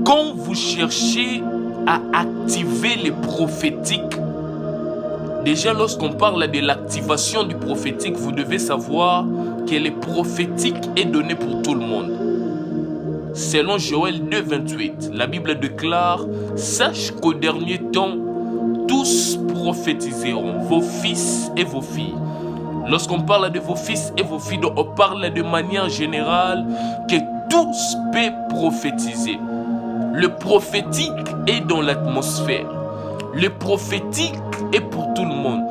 Quand vous cherchez à activer les prophétiques, déjà lorsqu'on parle de l'activation du prophétique, vous devez savoir que le prophétique est donné pour tout le monde. Selon Joël 2,28, la Bible déclare « Sache qu'au dernier temps, tous prophétiseront, vos fils et vos filles. » Lorsqu'on parle de vos fils et vos filles, on parle de manière générale que tous peuvent prophétiser. Le prophétique est dans l'atmosphère. Le prophétique est pour tout le monde.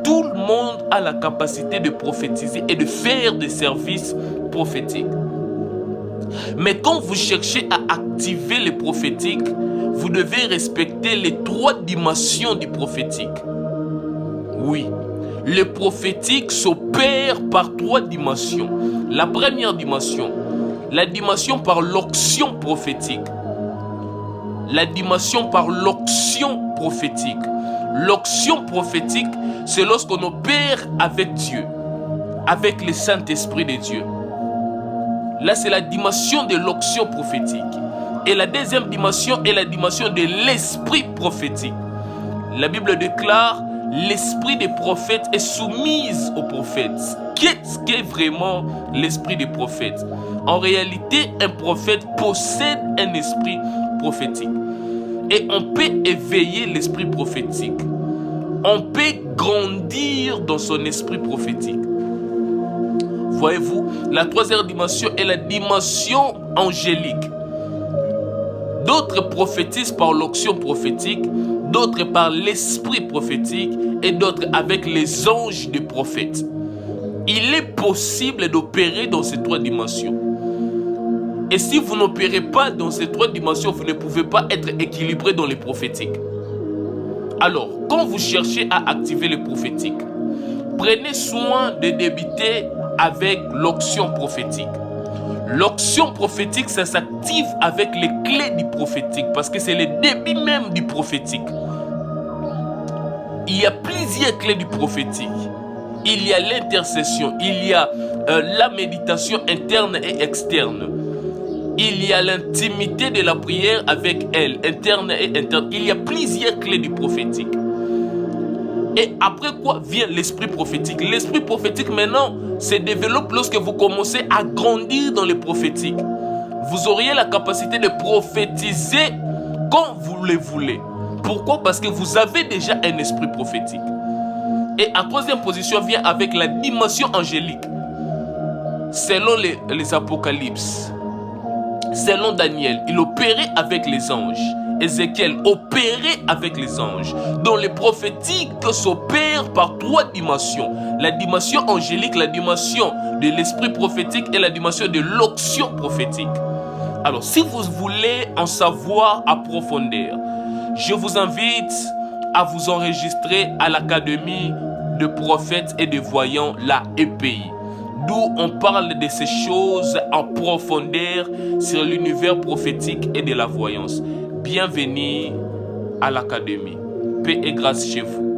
Tout le monde a la capacité de prophétiser et de faire des services prophétiques. Mais quand vous cherchez à activer le prophétique, vous devez respecter les 3 dimensions du prophétique. Oui, le prophétique s'opère par 3 dimensions. La première dimension, la dimension par l'onction prophétique. La dimension par l'onction prophétique. L'onction prophétique, c'est lorsqu'on opère avec Dieu, avec le Saint-Esprit de Dieu. Là, c'est la dimension de l'onction prophétique. Et la deuxième dimension est la dimension de l'esprit prophétique. La Bible déclare l'esprit des prophètes est soumise aux prophètes. Qu'est-ce qu'est vraiment l'esprit des prophètes? En réalité, un prophète possède un esprit prophétique. Et on peut éveiller l'esprit prophétique. On peut grandir dans son esprit prophétique. Voyez-vous, la 3e dimension est la dimension angélique. D'autres prophétisent par l'onction prophétique, d'autres par l'esprit prophétique et d'autres avec les anges des prophètes. Il est possible d'opérer dans ces 3 dimensions. Et si vous n'opérez pas dans ces 3 dimensions, vous ne pouvez pas être équilibré dans les prophétiques. Alors, quand vous cherchez à activer les prophétiques, prenez soin de débuter avec l'onction prophétique. L'onction prophétique, ça s'active avec les clés du prophétique parce que c'est le début même du prophétique. Il y a plusieurs clés du prophétique. Il y a l'intercession, il y a la méditation interne et externe. Il y a l'intimité de la prière avec elle, interne et interne. Il y a plusieurs clés du prophétique. Et après quoi vient l'esprit prophétique? L'esprit prophétique maintenant se développe lorsque vous commencez à grandir dans le prophétique. Vous auriez la capacité de prophétiser quand vous le voulez. Pourquoi? Parce que vous avez déjà un esprit prophétique. Et en 3e position vient avec la dimension angélique. Selon les Apocalypses, selon Daniel, il opérait avec les anges. Ézéchiel opérait avec les anges. Donc les prophétiques s'opèrent par 3 dimensions. La dimension angélique, la dimension de l'esprit prophétique et la dimension de l'onction prophétique. Alors si vous voulez en savoir à profondeur, je vous invite à vous enregistrer à l'Académie de prophètes et de voyants, la EPI, d'où on parle de ces choses en profondeur sur l'univers prophétique et de la voyance. Bienvenue à l'Académie. Paix et grâce chez vous.